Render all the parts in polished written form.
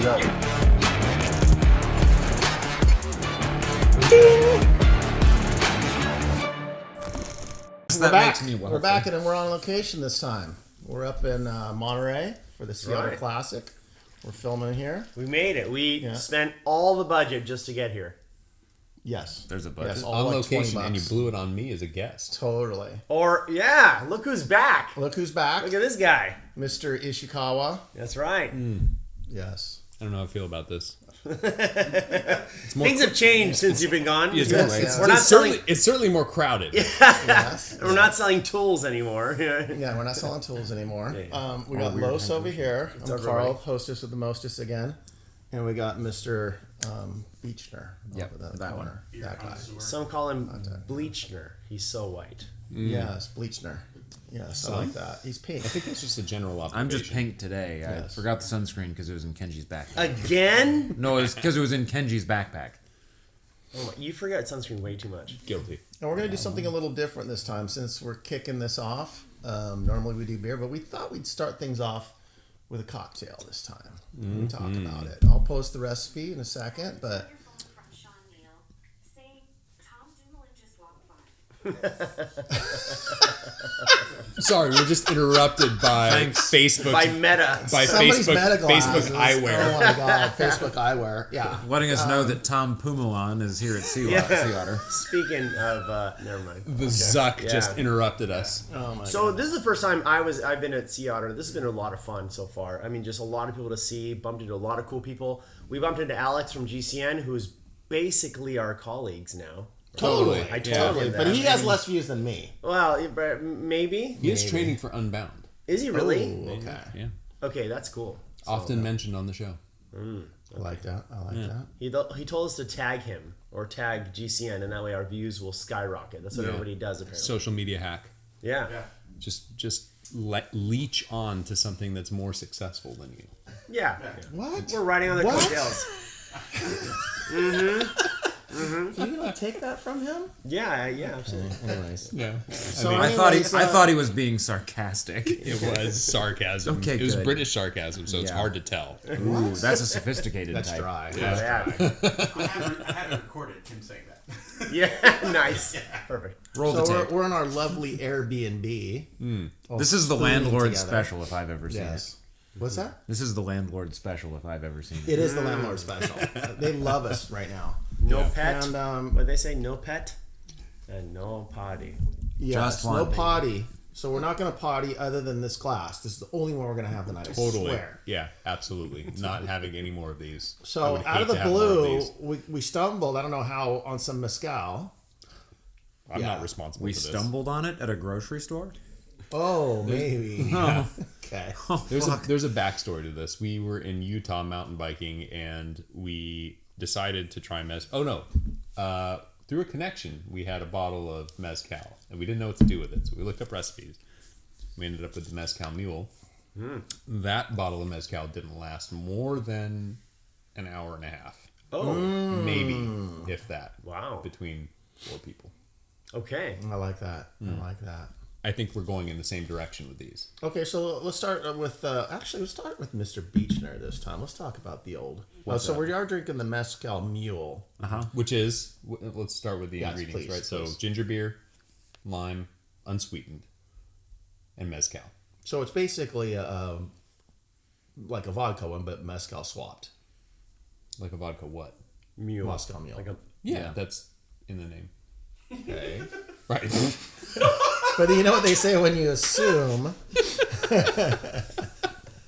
go. We're back and we're on location this time. We're up in Monterey for the Sea Otter Classic. We're filming here. We made it. We spent all the budget just to get here. Yes. There's a budget. Yes, On like location, $20. and you blew it on me as a guest. Totally. Or, look who's back. Look who's back. Look at this guy. Mr. Ishikawa. That's right. Yes. I don't know how I feel about this. Things have changed since you've been gone. We're not selling. It's certainly more crowded. Yes. We're not selling tools anymore. Yeah, we're not selling tools anymore. Yeah. We got Los over here. I'm over Carl, right. hostess with the mostest again. And we got Mr. Beechner. Yep, over the that corner. That guy. Some call him Bleachner. He's so white. Yes, Bleechner. Yes, I like that. He's pink. I think that's just a general observation. I'm just pink today. Yes. I forgot the sunscreen because it was in Kenji's backpack. Again? No, it was because it was in Kenji's backpack. Oh my, you forgot sunscreen way too much. Guilty. And we're going to do something a little different this time since we're kicking this off. Normally we do beer, but we thought we'd start things off with a cocktail this time. We talk about it. I'll post the recipe in a second, but Sorry, we're just interrupted by Facebook. By Meta. By somebody's meta Facebook glasses. eyewear. Oh my god, Facebook eyewear. Yeah. Letting us know that Tom Pumuan is here at Sea Otter. Speaking of, never mind. The Zuck just interrupted us. Oh my So god. this is the first time I've been at Sea Otter. This has been a lot of fun so far. I mean, just a lot of people to see. Bumped into a lot of cool people. We bumped into Alex from GCN, who's basically our colleagues now. Totally. I told Totally. him But that. he has less views than me. Well, maybe. He is training for Unbound. Is he really? Ooh, okay. Yeah. Okay, that's cool. Often mentioned on the show. I like that. I like that. He told us to tag him or tag GCN, and that way our views will skyrocket. That's what everybody does apparently. Social media hack. Yeah. Just leech on to something that's more successful than you. Yeah. What? We're riding on the What? coattails. You gonna take that from him? Yeah, absolutely. Anyways. Yeah. So I thought he was being sarcastic. It was sarcasm. Okay, it was good. British sarcasm, so it's Yeah. hard to tell. Ooh, that's a sophisticated That's type. dry. Yeah. I had it recorded, him saying that. Yeah, nice. Perfect. Roll the So tape. we're in our lovely Airbnb. This is the spooning landlord together. special if I've ever seen Yes. it. What's that? This is the landlord special if I've ever seen it. It is the landlord special. They love us right now. No pet. And What they say? No pet and no potty. yes, Just one, no baby. potty. So we're not going to potty other than this class. This is the only one we're going to have tonight. I Totally. swear. Yeah, absolutely. Not having any more of these. I So would out of hate the to have more of blue, these. we stumbled. I don't know how on some mezcal. I'm yeah. not responsible We for this. stumbled on it at a grocery store? Oh, maybe. Oh. Okay. There's a backstory to this. We were in Utah mountain biking, and we decided to try through a connection, we had a bottle of mezcal, and we didn't know what to do with it. So we looked up recipes. We ended up with the Mezcal Mule. That bottle of mezcal didn't last more than an hour and a half, Oh, maybe, if that. Wow. Between 4 people. okay. I like that. I like that. I think we're going in the same direction with these. Okay, so let's start with let's start with Mr. Beechner this time. Let's talk about the old. So we are drinking the Mezcal Mule. Which is, let's start with the Yes, ingredients, please, right? So please. ginger beer, lime, unsweetened, and mezcal. So it's basically like a vodka one, but mezcal swapped. Like a vodka what? Mule. Mezcal Mule. Like a, Yeah, that's in the name. Okay. Right. But you know what they say when you assume.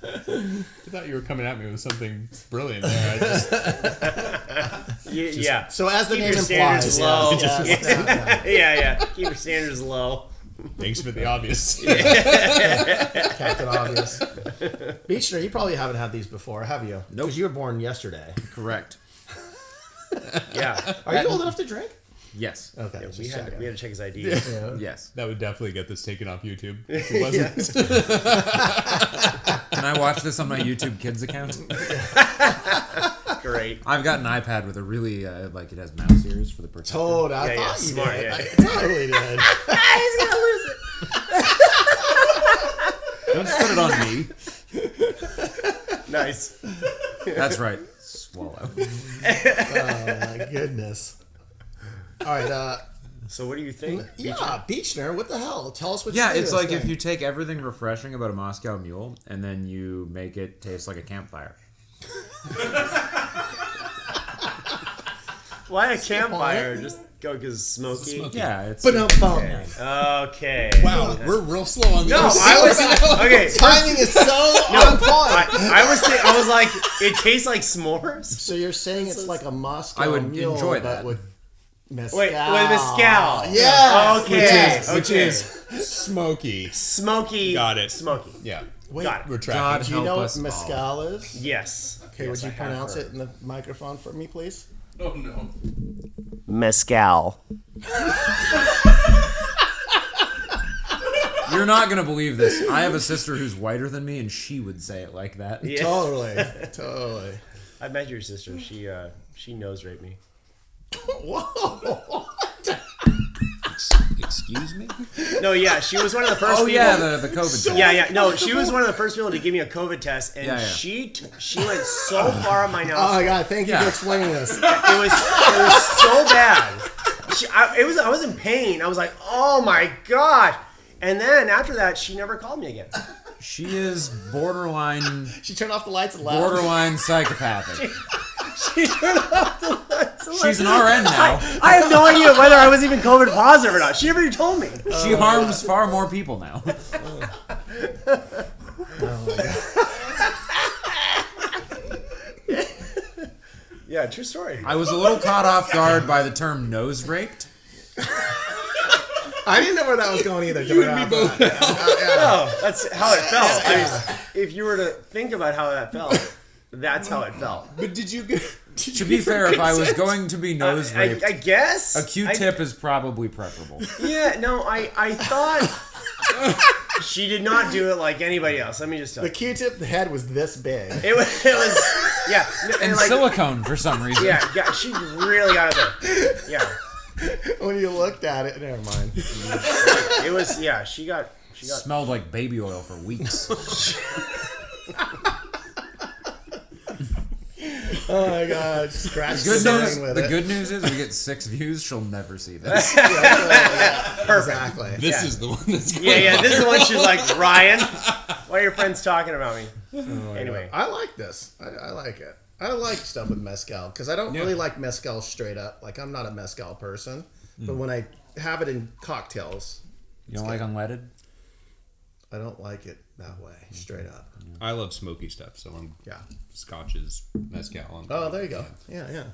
I thought you were coming at me with something brilliant there. yeah. So as the Keep name your standards implies, low. yes, Yeah. Keep your standards low. Thanks for the obvious. Captain Obvious. Beechner, you probably haven't had these before, have you? Nope. Because you were born yesterday. Correct. Yeah. Are you old enough to drink? Yes. Okay. Yeah, just we had checking. to check his ID. Yeah. Yes. That would definitely get this taken off YouTube. If it wasn't. Can I watch this on my YouTube Kids account? Great. I've got an iPad with a really, it has mouse ears for the protector. Told, I Yeah, thought you smart, did. yeah. I totally did. He's gonna lose it. Don't just put it on me. Nice. That's right. Swallow. Oh my goodness. All right. So what do you think? Yeah, Beechner. What the hell? Tell us what. Yeah, you think it's of this like if thing. you take everything refreshing about a Moscow Mule and then you make it taste like a campfire. Why a campfire? Just go because smoky. Yeah, it's. Okay. Wow, we're real slow on No, this. I was okay. Timing is so on point. I was like, it tastes like s'mores. So you're saying it's like a Moscow I would Mule, enjoy but that. with mezcal. Wait, with mezcal. Yeah. Okay. Which is smoky. Smoky. Got it. Smoky. Yeah. Wait, Got it. We're tracking. God do you help know what us mezcal is? Yes. Okay, Yes, would you I have pronounce heard. it in the microphone for me, please? Oh no. Mezcal. You're not gonna believe this. I have a sister who's whiter than me, and she would say it like that. Yeah. Totally. I met your sister. She nose raped me. Whoa. Excuse me? No, yeah, she was one of the first Oh people. yeah, the COVID test. Yeah. No, she was one of the first people to give me a COVID test, and Yeah. she went so far up my Oh nostril. my god! Thank you Yeah. for explaining this. It was so bad. I was in pain. I was like, oh my god. And then after that, she never called me again. She is borderline She turned off the lights and laughed. borderline psychopathic. She turned off the lights. She's an RN now. I have no idea whether I was even COVID positive or not. She never even told me. She harms far more people now. Yeah, true story. I was a little caught off guard by the term nose raped. I didn't know where that was going either. You and me both. No, that's how it felt. I mean, if you were to think about how that felt, that's how it felt. But did you get? To be fair, if I was going to be nose raped, I guess a Q-tip is probably preferable. Yeah, no, I thought she did not do it like anybody else. Let me just tell The you. Q-tip, the head was this big. It was yeah. And like, silicone for some reason. yeah, she really got it there. Yeah. When you looked at it, never mind. It was yeah, she got Smelled like baby oil for weeks. Oh my god, scratch Good the news, brain with the it. good news is we get 6 views. She'll never see this. Exactly. This is the one that's going yeah. This is the one viral. she's like, Ryan, why are your friends talking about me? Anyway. I like this. I like it. I like stuff with mezcal because I don't really like mezcal straight up. Like I'm not a mezcal person, but when I have it in cocktails, You don't like unleaded? I don't like it that way, straight up. I love smoky stuff, so I'm scotches, mezcal. Oh, there you go. Yeah.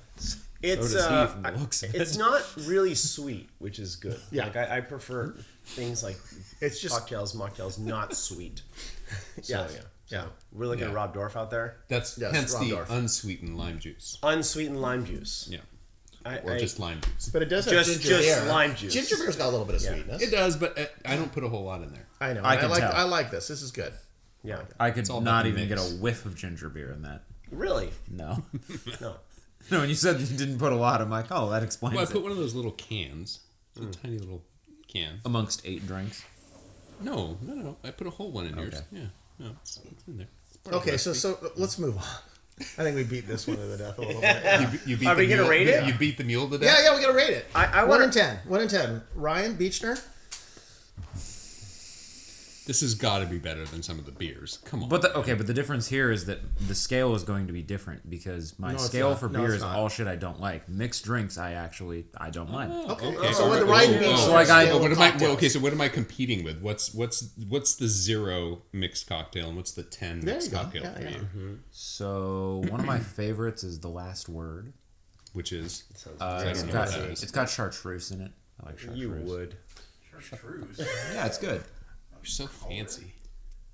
It's So does he from the looks of it's it. not really sweet, which is good. Yeah. Like I prefer things like It's just cocktails, mocktails, not sweet. yeah. So, Yeah. We're looking at Yeah. Rob Dorf out there. That's Yes, hence Ron the Dorf. unsweetened lime juice. Unsweetened lime juice. Yeah, I, or I- just lime juice. But it does have Just- ginger just beer. lime juice. Ginger beer's got a little bit of Yeah. sweetness. It does, but I don't put a whole lot in there. I know. I can like. tell. I like this. This is good. yeah. I could all not about the even get mix. a whiff of ginger beer in that. Really? No. No. No, when you said you didn't put a lot, I'm like, oh, that explains Well, I it. put one of those little cans. It's a tiny little can. Amongst 8 drinks. No. I put a whole one in yours. Okay. Yeah, no, it's in there. It's part of Okay, the so recipe. let's move on. I think we beat this one to the death a little bit. Yeah, You beat Are we the gonna mule- rate it? You beat the mule to death. yeah, we gotta rate it. I 1 wanna- in 10. 1 in 10. Ryan Beechner. This has got to be better than some of the beers. Come on. But the difference here is that the scale is going to be different because my No, it's scale not. for No, beer it's is not. all shit I don't like. Mixed drinks, I don't mind. Okay. So with the Ryan Beechner So, like, I- scale what of am I? cocktails. Okay, so what am I competing with? What's the 0 mixed cocktail and what's the 10 There mixed you go. cocktail Yeah, for yeah. you? So one of my favorites is The Last Word. Which is It's don't know got, what that is. it's got chartreuse in it. I like chartreuse. You would. Chartreuse. Yeah, it's good. you're so fancy.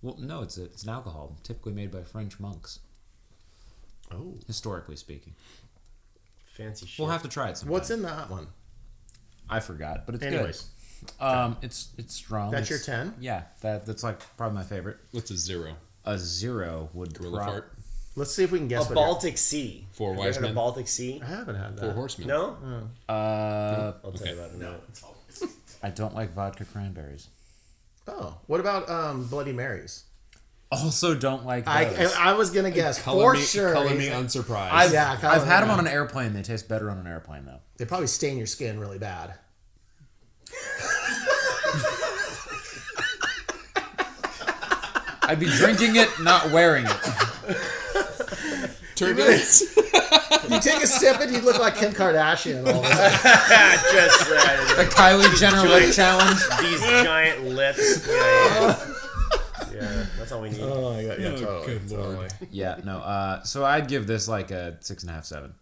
Well, no, it's an alcohol typically made by French monks, Oh, historically speaking. Fancy shit. We'll have to try it sometime. what's in that one? I forgot, but it's Anyways, good. It's strong. That's It's- your 10? Yeah, that's like probably my favorite. What's a 0? A 0 would Gorilla fart. let's see if we can guess a what. Baltic Sea. Four Have you wise had a men. Baltic Sea? I haven't had that. 4 horsemen. No? Uh, I'll tell you about it in a minute. I don't like vodka cranberries. Oh, what about Bloody Marys? Also don't like those. I was gonna guess Color for me, sure. color me he's- unsurprised. I've I've had them on an airplane. They taste better on an airplane, though. They probably stain your skin really bad. I'd be drinking it, not wearing it. Turbulence. You take a sip and you look like Kim Kardashian. All of a sudden. Just The Kylie Jenner lip challenge. these giant lips. Yeah. That's all we need. Oh my god! Yeah, totally. good lord. Totally. Yeah, no. So I'd give this like a 6.5, 7.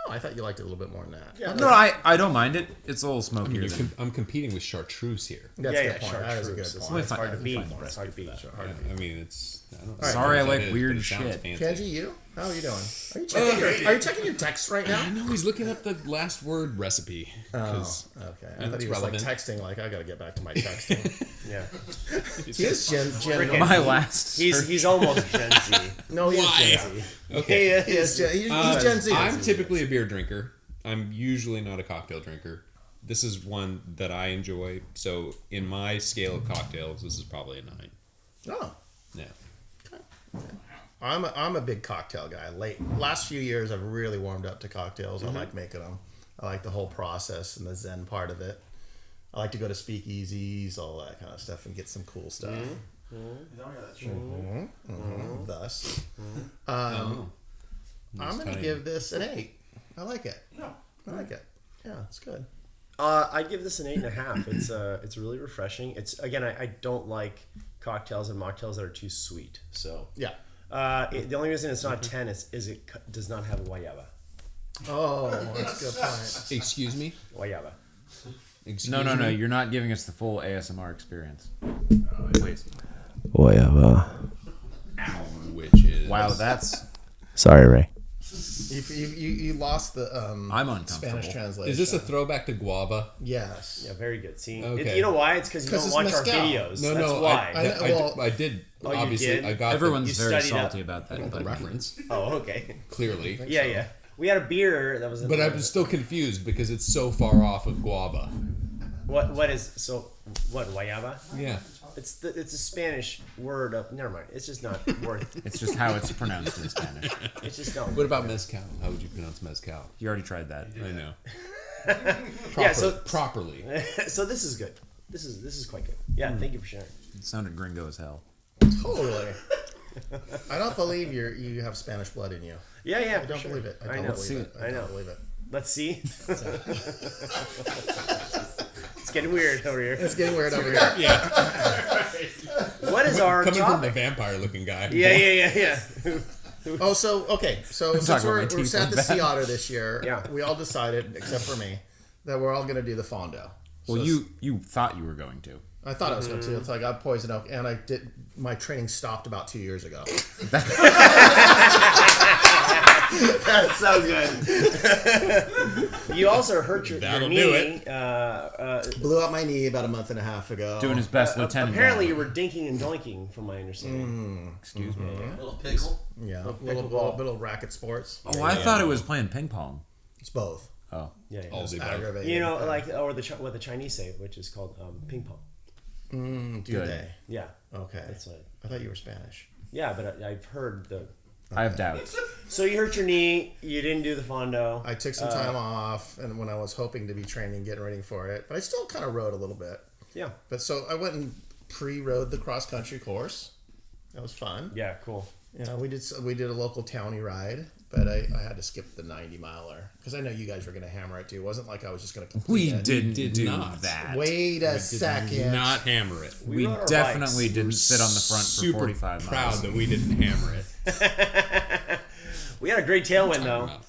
Oh, I thought you liked it a little bit more than that. Yeah. No, I don't mind it. It's a little smokier. I'm competing with chartreuse here. That's Yeah, a yeah, good point. chartreuse. That is a good It's point. It's hard to beat. find the It's hard to beat. I mean, it's. I don't know Sorry, I what like that is, weird but it sounds shit. fancy. Kenji, you? How are you doing? Are you checking your text right now? I know he's looking up the last word recipe. Oh, 'cause okay. I and thought it's he was relevant. like texting. Like I got to get back to my texting. Yeah. He is Gen. My last. He's almost Gen Z. No, he is Why? Gen Z. Okay. He is he's Gen Z. I'm typically a beer drinker. I'm usually not a cocktail drinker. This is one that I enjoy. So in my scale of cocktails, this is probably a 9. Oh, Yeah. I'm a big cocktail guy. Last few years, I've really warmed up to cocktails. I like making them. I like the whole process and the zen part of it. I like to go to speakeasies, all that kind of stuff, and get some cool stuff. Thus, I'm gonna give this an 8. I like it. I like it. Yeah, it's good. I give this an 8.5. It's really refreshing. It's again, I don't like cocktails and mocktails that are too sweet. So Yeah. the only reason it's not 10 is it does not have guayaba. Oh, that's a good point. Excuse me? Guayaba. Excuse No. me? You're not giving us the full ASMR experience. Please. Guayaba. Which is... Wow, that's. Sorry, Ray. You lost the I'm uncomfortable. Spanish translation. Is this a throwback to guava? Yes. Yeah, very good. See, Okay. you know why? It's because you 'Cause don't it's watch our mezcal. videos. No, That's no. why. I did. Oh, you Obviously, did? I got Everyone's You very studied up. salty about that. the But reference, Oh, okay. clearly. Yeah. We had a beer that was. But I'm still confused because it's so far off of guava. What is so? What guayaba? Yeah. It's a Spanish word of. Never mind. It's just not worth. it's just how it's pronounced in Spanish. It's just not. What about mezcal? How would you pronounce mezcal? You already tried that. I know. Yeah, so- properly. So this is good. This is quite good. Yeah, thank you for sharing. It sounded gringo as hell. Totally. I don't believe you have Spanish blood in you. Yeah, I don't believe it. I don't know. believe it. I I know. don't believe it. Let's see. It's getting weird over here. It's getting weird over here. Yeah. What is our Coming from the topic? vampire-looking guy. Yeah. Oh, so okay. So since talking we're about my teeth at like the that. Sea Otter this year, Yeah. we all decided, except for me, that we're all going to do the Fondo. Well, So you thought you were going to. I thought I was going to. Until I got poison oak, and I did. My training stopped about 2 years ago. That's so good. You also hurt your That'll knee. do it. Blew out my knee about a month and a half ago. Doing his best lieutenant. Apparently, now. you were dinking and doinking, from my understanding. Excuse me. Little pickle. Yeah, pickleball. little racket sports. Oh, I thought it was playing ping pong. It's both. Oh. Yeah. All the above. Aggravating. You know, like or what the Chinese say, which is called ping pong. Do Good. they? Yeah. Okay. That's right. I thought you were Spanish. Yeah, but I've heard the. I have doubts. So you hurt your knee. You didn't do the fondo. I took some time off, and when I was hoping to be training, getting ready for it, but I still kind of rode a little bit. Yeah. But so I went and pre-rode the cross country course. That was fun. Yeah. Cool. You know, we did a local towny ride, but I had to skip the 90-miler because I know you guys were going to hammer it too. It wasn't like I was just going to complete We it. didn't did do not. that. Wait a second. Not hammer it. We rode our definitely bikes. didn't sit on the front for Super 45 proud miles. that we didn't hammer it. We had a great tailwind though. About.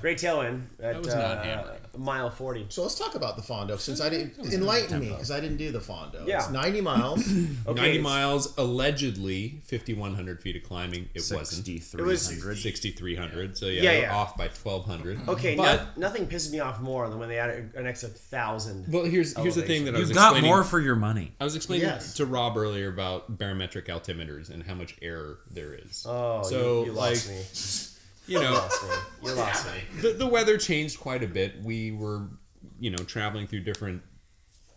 Great tailwind at That was not hammering. mile 40. So let's talk about the Fondo since I didn't enlighten me because I didn't do the Fondo. Yeah. It's 90 miles. Okay, 90 it's- miles, allegedly 5,100 feet of climbing. It wasn't. 6,300. 6,300. So yeah, Yeah, they're yeah. off by 1,200. Okay, but nothing pisses me off more than when they add an extra 1,000. well, here's the thing that I was You got explaining. more for your money. I was explaining Yes. to Rob earlier about barometric altimeters and how much error there is. Oh, so you like lost me. you know, You lost me. the weather changed quite a bit. We were, traveling through different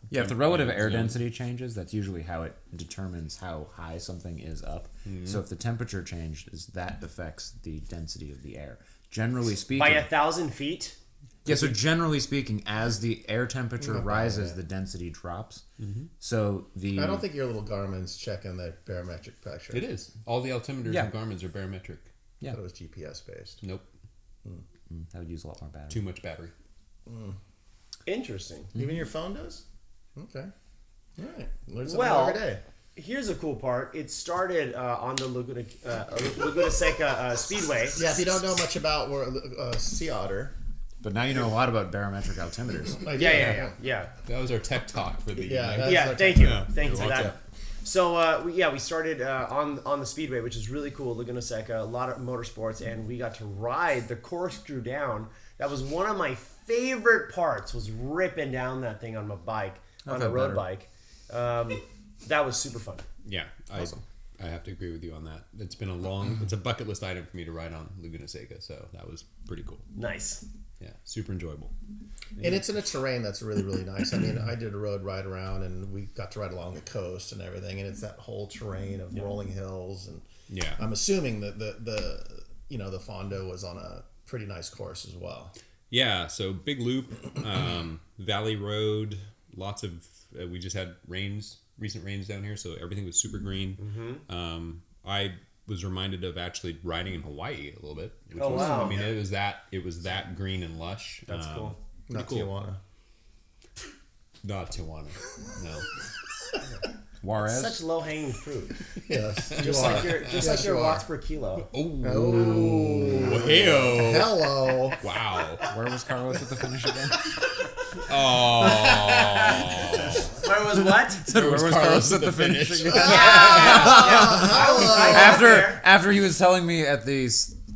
Yeah, if the relative air density changes, that's usually how it determines how high something is up. So if the temperature changes, that affects the density of the air. Generally speaking, By 1,000 feet. yeah. So generally speaking, as the air temperature rises, the density drops. So I don't think your little Garmin's checking the barometric pressure. It is. All the altimeters Yeah. and Garmin's are barometric. I thought it was GPS based. Nope. that would use a lot more battery. Too much battery. Interesting. Even your phone does? Okay. All right. Learn something Well, every day. Here's a cool part. It started on the Laguna Seca Speedway. Yeah, if you don't know much about Sea Otter. But now you know a lot about barometric altimeters. Yeah. That was our tech talk for the Yeah, evening. that's Yeah, thank you. Yeah, Thank you you're for that. welcome. So we started on the speedway, which is really cool. Laguna Seca, a lot of motorsports, and we got to ride the corkscrew down. That was one of my favorite parts. Was ripping down that thing on my bike, on a road bike. That was super fun. Yeah, I have to agree with you on that. It's been it's a bucket list item for me to ride on Laguna Seca, so that was pretty cool. Nice. Yeah, super enjoyable. And it's in a terrain that's really, really nice. I mean, I did a road ride around, and we got to ride along the coast and everything. And it's that whole terrain of rolling hills, and Yeah. I'm assuming that the Fondo was on a pretty nice course as well. Yeah, so big loop, Valley Road, lots of. We just had recent rains down here, so everything was super green. I was reminded of actually riding in Hawaii a little bit. Which was, wow. I mean, it was that green and lush. That's cool. Not cool. Tijuana. Not Tijuana, no. Juarez. Such low hanging fruit. Yes. Just like your you watts are. per kilo. Oh, hey-o. Hello. Wow. Where was Carlos at the finish again? Oh. Where was what? Where was Carlos at the finish again? After he was telling me at the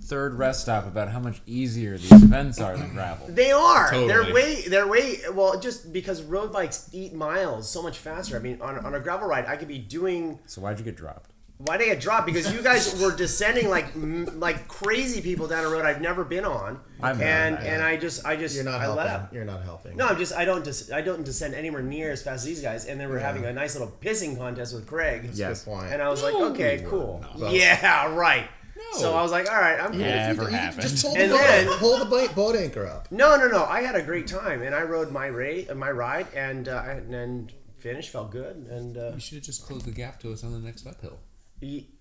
third rest stop about how much easier these events are than gravel. They are. Totally. They're way. Well, just because road bikes eat miles so much faster. I mean, on a gravel ride, I could be doing. So why'd you get dropped? Why did I get dropped? Because you guys were descending like crazy people down a road I've never been on, and I just You're not I helping. left. You're not helping. No, I don't descend anywhere near as fast as these guys, and then we're having a nice little pissing contest with Craig. That's a good point. And I was like, okay, cool. No. Yeah, right. So I was like, all right, I'm cool. Never happened. Just hold And the boat, then- hold the boat anchor up. No. I had a great time, and I rode my ride, and finished. Felt good, and You should have just closed the gap to us on the next uphill.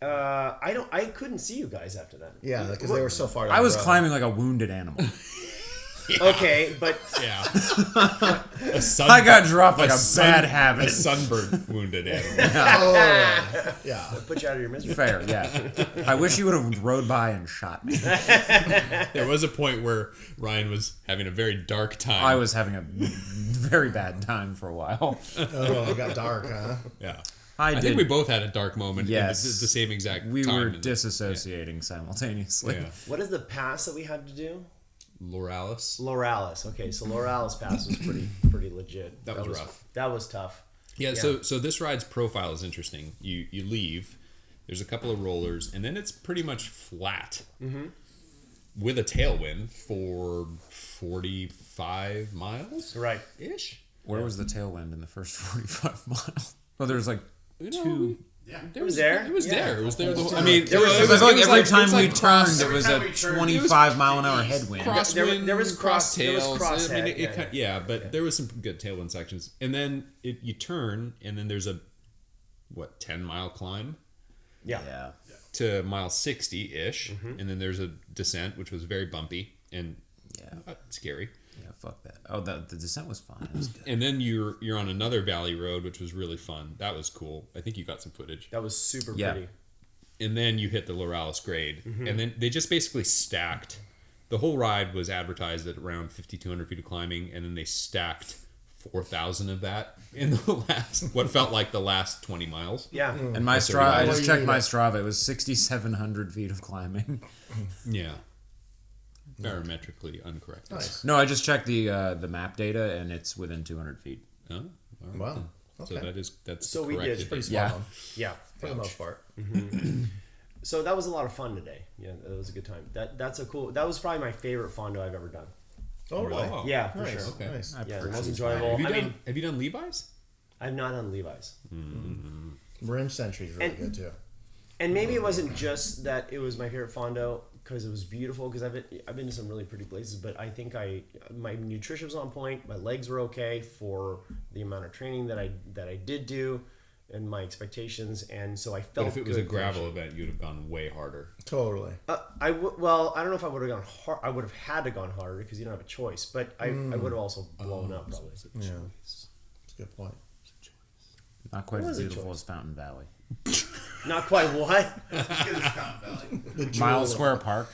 I couldn't see you guys after that. Yeah, because they were so far down I was the road. climbing like a wounded animal. Okay, but Yeah. I got dropped like a bad habit. A sunburned wounded animal. Oh, yeah. put you out of your misery. Fair, yeah. I wish you would have rode by and shot me. There was a point where Ryan was having a very dark time. I was having a very bad time for a while. Oh, it got dark, huh? Yeah. I think we both had a dark moment Yes. at the same exact We time. were disassociating simultaneously. Yeah. What is the pass that we had to do? Loralis. Loralis. Okay, so Loralis pass was pretty legit. That was rough. That was tough. Yeah, so this ride's profile is interesting. You leave, there's a couple of rollers, and then it's pretty much flat with a tailwind for 45 miles? Right. Ish? Where was the tailwind in the first 45 miles? Well, there was like two. Yeah. It was there. It was Yeah. there. It was there. I mean, It was like every time we turned, it every was time a we turned, 25-mile-an-hour headwind. Crosswind, There was cross- there was tails. crosshead, I mean, yeah. but there was some good tailwind sections. And then you turn, and then there's a 10-mile climb Yeah. to mile 60-ish, and then there's a descent, which was very bumpy and scary. Yeah, fuck that. Oh, the descent was fine. It was good. And then you're on another valley road, which was really fun. That was cool. I think you got some footage. That was super Yeah. pretty. And then you hit the Loralis grade, and then they just basically stacked. The whole ride was advertised at around 5,200 feet of climbing, and then they stacked 4,000 of that in what felt like the last 20 miles. Yeah. And my Strava, I just checked my Strava. It was 6,700 feet of climbing. Yeah. Barometrically uncorrect. Nice. No, I just checked the map data, and it's within 200 feet. Oh, all right. Wow. So Okay. that's So we correct. did. Pretty spot Yeah. on, Yeah. for the most part. So that was a lot of fun today. Yeah, that was a good time. That was probably my favorite Fondo I've ever done. Oh, really? Oh, Yeah, for Nice. sure. Okay. Nice. Yeah, the prefer most cheese enjoyable. Have you done Levi's? I've not done Levi's. Marin Century is really And- good too. And maybe it wasn't just that it was my favorite Fondo because it was beautiful. Because I've been to some really pretty places, but I think my nutrition was on point. My legs were okay for the amount of training that I did do, and my expectations. And so I felt. But if it was a good gravel finishing. event, you'd have gone way harder. Totally. Well, I don't know if I would have gone hard. I would have had to gone harder because you don't have a choice. But I would have also blown up probably. Yeah. That's a good point. Not quite It as was a beautiful choice. as Fountain Valley. Not quite what? The jewel Mile of- Square Park,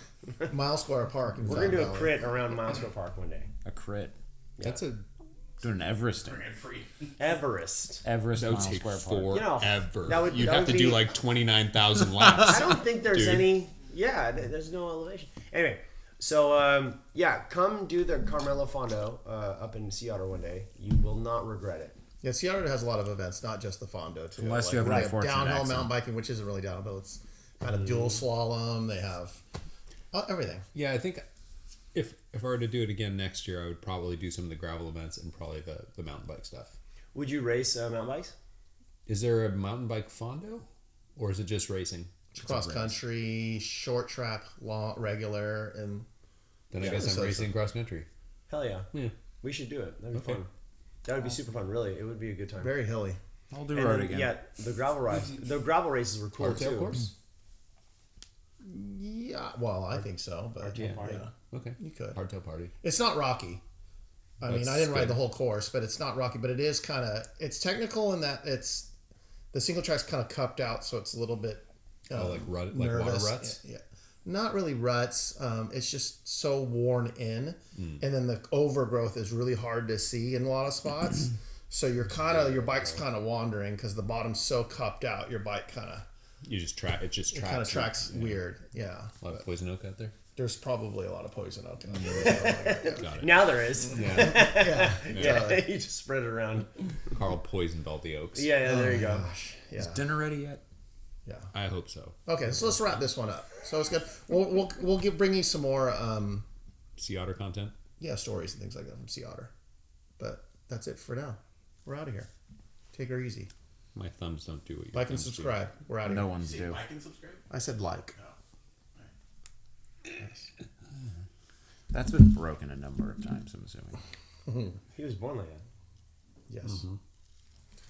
Mile Square Park. In We're gonna do a Fountain crit around Mile Square Park one day. a crit. That's a Doing an Everesting. Free. Everest. Everest that would Mile take Square Park. forever. that would- You'd that have would to do be- like 29,000 laps. I don't think there's Dude. any. Yeah, there's no elevation. Anyway, so come do the Carmelo Fondo up in Sea Otter one day. You will not regret it. Yeah, Sea Otter has a lot of events, not just the Fondo too. Unless you have an they unfortunate downhill accident. mountain biking, which isn't really downhill. It's kind of dual slalom. They have everything. Yeah, I think if I were to do it again next year, I would probably do some of the gravel events and probably the mountain bike stuff. Would you race mountain bikes? Is there a mountain bike Fondo, or is it just racing? Cross country, short track, long, regular, and Then I Yeah, guess so- I'm racing cross country. Hell yeah. Yeah. We should do it. That'd be Okay. fun. That would be super fun. Really, it would be a good time. very hilly. I'll do And road then, again. yeah, the gravel rides. The gravel races were cool Hardtail too. course? Yeah, well, I think so, but Yeah. yeah, Okay. you could. Hardtail party. It's not rocky. I mean, That's I didn't ride good. the whole course, but it's not rocky. But it is kind of it's technical in that it's the single track's kind of cupped out, so it's a little bit like water ruts? Yeah, not really ruts. It's just so worn in, and then the overgrowth is really hard to see in a lot of spots. So you're your bike's kind of wandering because the bottom's so cupped out. Your bike kind of You just track. It just tracks. kind of tracks weird. Yeah, A lot of poison oak out there. there's probably a lot of poison out there. Got it. Now there is. Yeah. Yeah, you just spread it around. Carl poisoned all the oaks. Yeah, there you go. Gosh, yeah, Dinner ready yet? yeah. I hope so. Okay, so let's wrap this one up. So it's good. We'll bring you some more Sea Otter content. stories and things like that from Sea Otter. But that's it for now. We're out of here. Take her easy. My thumbs don't do what you Like and subscribe. We're out of No here. ones do. Like and subscribe. I said like. That's been broken a number of times, I'm assuming. He was born like that. Yes.